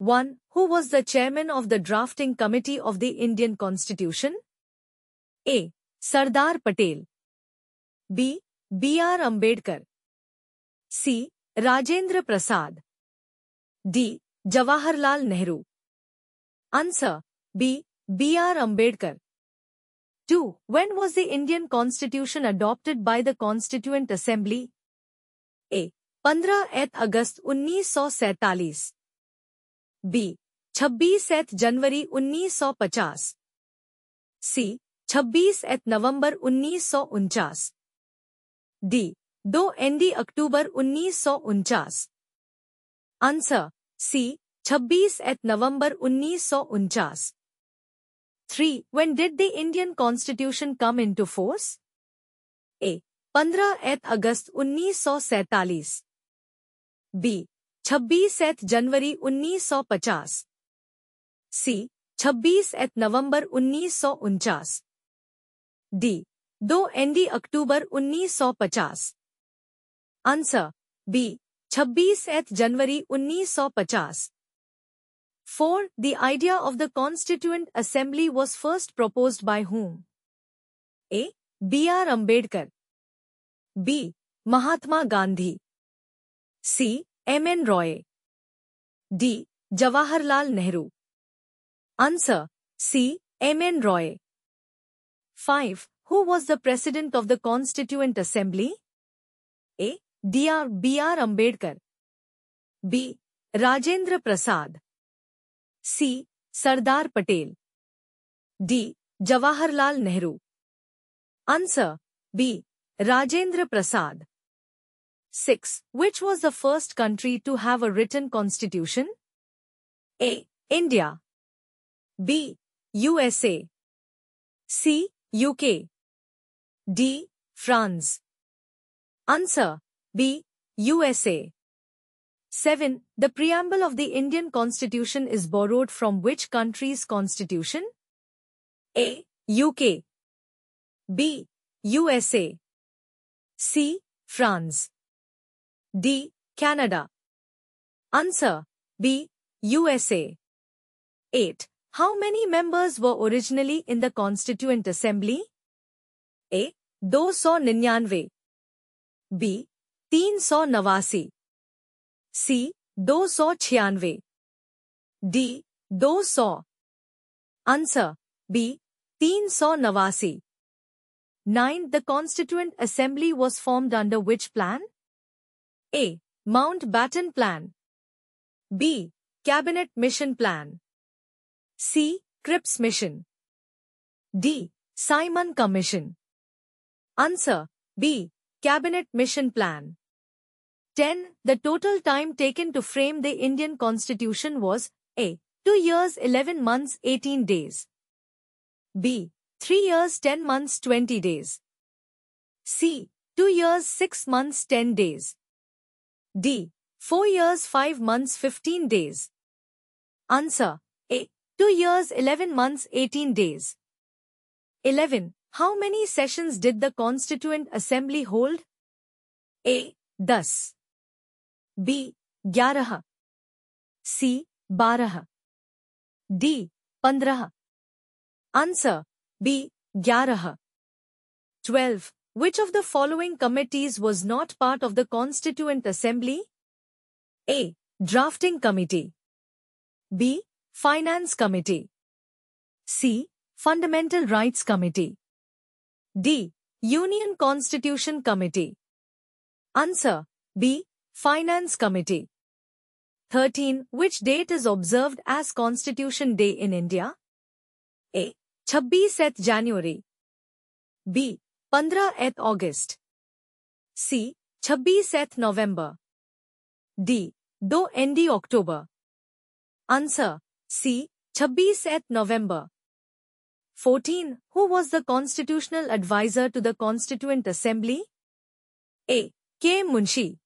1. Who was the chairman of the drafting committee of the Indian Constitution? A. Sardar Patel. B. B.R. Ambedkar. C. Rajendra Prasad. D. Jawaharlal Nehru. Answer. B. B.R. Ambedkar. 2. When was the Indian Constitution adopted by the Constituent Assembly? A. 15 August 1947. B. 26 January 1950. C. 26 November 1949. D. 2 October 1949. Answer. C. 26 November 1949. 3. When did the Indian Constitution come into force? A. 15 August 1947. B. 26 January 1950. C. 26 November 1949. D. 2 October 1950. Answer. B. 26 January 1950. 4. The idea of the Constituent Assembly was first proposed by whom? A. B.R. Ambedkar. B. Mahatma Gandhi. C. M.N. Roy. D. Jawaharlal Nehru. Answer. C. M.N. Roy. 5. Who was the President of the Constituent Assembly? A. D.R. B.R. Ambedkar. B. Rajendra Prasad. C. Sardar Patel. D. Jawaharlal Nehru. Answer. B. Rajendra Prasad. 6. Which was the first country to have a written constitution? A. India. B. USA. C. UK. D. France. Answer. B. USA. 7. The preamble of the Indian Constitution is borrowed from which country's constitution? A. UK. B. USA. C. France. D. Canada. Answer. B. USA. 8. How many members were originally in the Constituent Assembly? A. 299. B. 389. C. 296. D. 200. Answer. B. 389. 9. The Constituent Assembly was formed under which plan? A. Mountbatten Plan. B. Cabinet Mission Plan. C. Cripps Mission. D. Simon Commission. Answer. B. Cabinet Mission Plan. 10. The total time taken to frame the Indian Constitution was A. 2 years 11 months 18 days. B. 3 years 10 months 20 days. C. 2 years 6 months 10 days. D. 4 years 5 months 15 days. Answer. A. 2 years 11 months 18 days. 11. How many sessions did the Constituent Assembly hold? A. 10. B. 11. C. 12. D. 15. Answer. B. 11. 12. Which of the following committees was not part of the Constituent Assembly? A. Drafting Committee. B. Finance Committee. C. Fundamental Rights Committee. D. Union Constitution Committee. Answer. B. Finance Committee. 13. Which date is observed as Constitution Day in India? A. 26 January. B. 15 August. C. 26 November. D. 2 October. Answer. C. 26 November. 14. Who was the constitutional advisor to the Constituent Assembly? A. K. Munshi.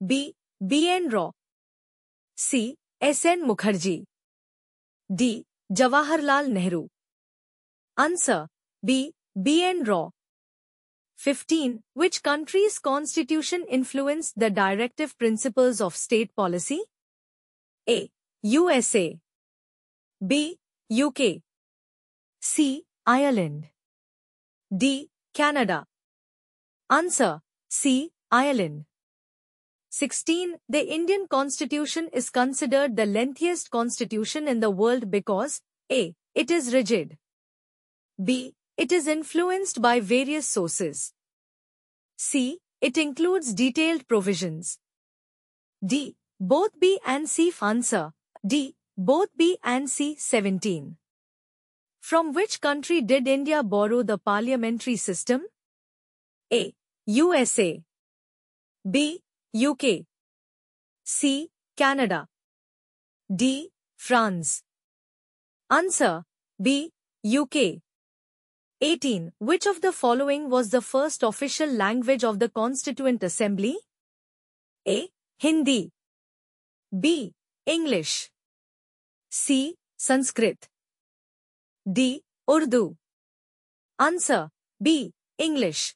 B. B. N. Rao. C. S. N. Mukherjee. D. Jawaharlal Nehru. Answer. B. B. N. Rao. 15. Which country's constitution influenced the directive principles of state policy? A. USA. B. UK. C. Ireland. D. Canada. Answer: C. Ireland. 16. The Indian Constitution is considered the lengthiest constitution in the world because A. It is rigid. B. It is influenced by various sources. C. It includes detailed provisions. D. Both B and C. Answer: D. Both B and C. 17. From which country did India borrow the parliamentary system? A. USA. B. UK. C. Canada. D. France. Answer: B. UK. 18. Which of the following was the first official language of the Constituent Assembly? A. Hindi. B. English. C. Sanskrit. D. Urdu. Answer: B. English.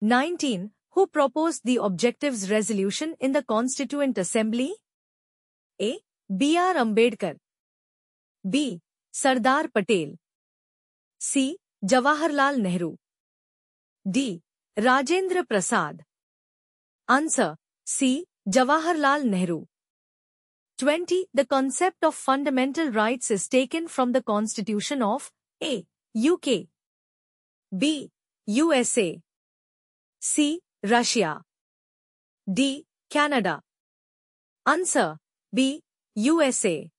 19. Who proposed the Objectives Resolution in the Constituent Assembly? A. B.R. Ambedkar. B. Sardar Patel. C. Jawaharlal Nehru. D. Rajendra Prasad. Answer: C. Jawaharlal Nehru. 20. The concept of fundamental rights is taken from the Constitution of A. UK. B. USA. C. Russia. D. Canada. Answer: B. USA.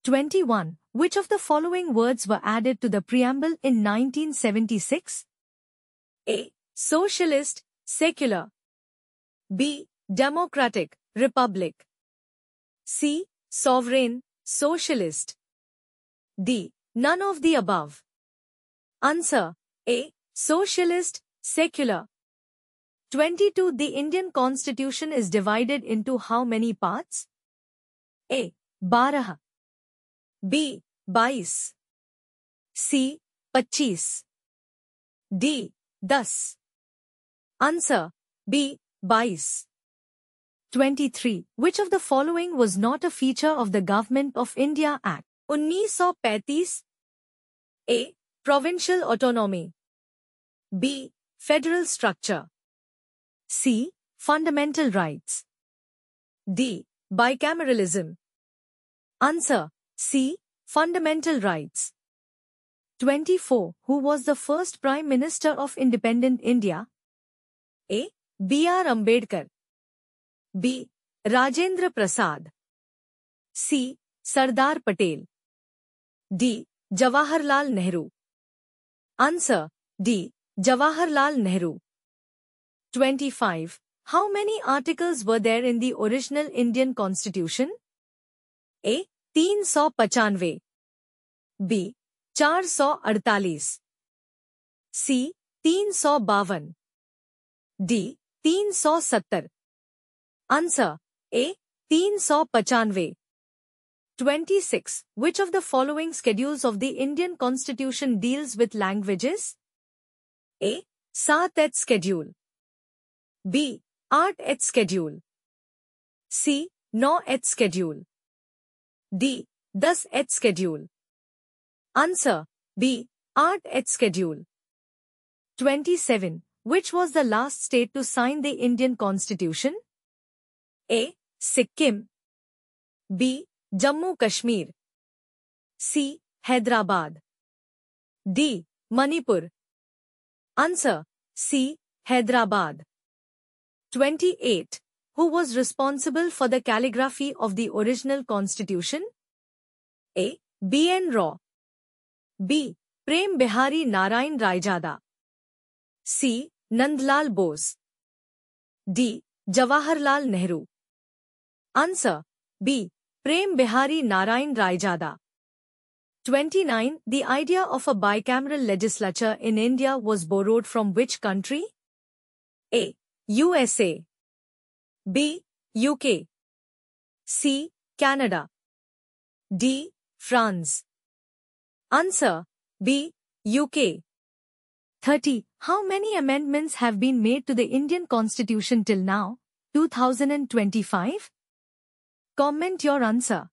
21. Which of the following words were added to the preamble in 1976? A. Socialist, secular. B. Democratic, republic. C. Sovereign, socialist. D. None of the above. Answer: A. Socialist, secular. 22. The Indian Constitution is divided into how many parts? A. 12. B. 22. C. 25. D. 10. Answer: B. 22. 23. Which of the following was not a feature of the Government of India Act 1935? A. Provincial autonomy. B. Federal structure. C. Fundamental rights. D. Bicameralism. Answer: C. Fundamental rights. 24. Who was the first Prime Minister of independent India? A. B.R. Ambedkar. B. Rajendra Prasad. C. Sardar Patel. D. Jawaharlal Nehru. Answer: D. Jawaharlal Nehru. 25. How many articles were there in the original Indian Constitution? A. 395. B. 448. C. 352. D. 370. Answer: A. 395. 26. Which of the following schedules of the Indian Constitution deals with languages? A. 7th schedule. B. 8th schedule. C. 9th schedule. D. 10th schedule. Answer: B. 8th schedule. 27. Which was the last state to sign the Indian Constitution? A. Sikkim. B. Jammu Kashmir. C. Hyderabad. D. Manipur. Answer: C. Hyderabad. 28. Who was responsible for the calligraphy of the original Constitution? A. B. N. Rao. B. Prem Bihari Narayan Raijada. C. Nandlal Bose. D. Jawaharlal Nehru. Answer: B. Prem Bihari Narayan Raijada. 29. The idea of a bicameral legislature in India was borrowed from which country? A. USA. B. UK. C. Canada. D. France. Answer: B. UK. 30. How many amendments have been made to the Indian Constitution till now, 2025? Comment your answer.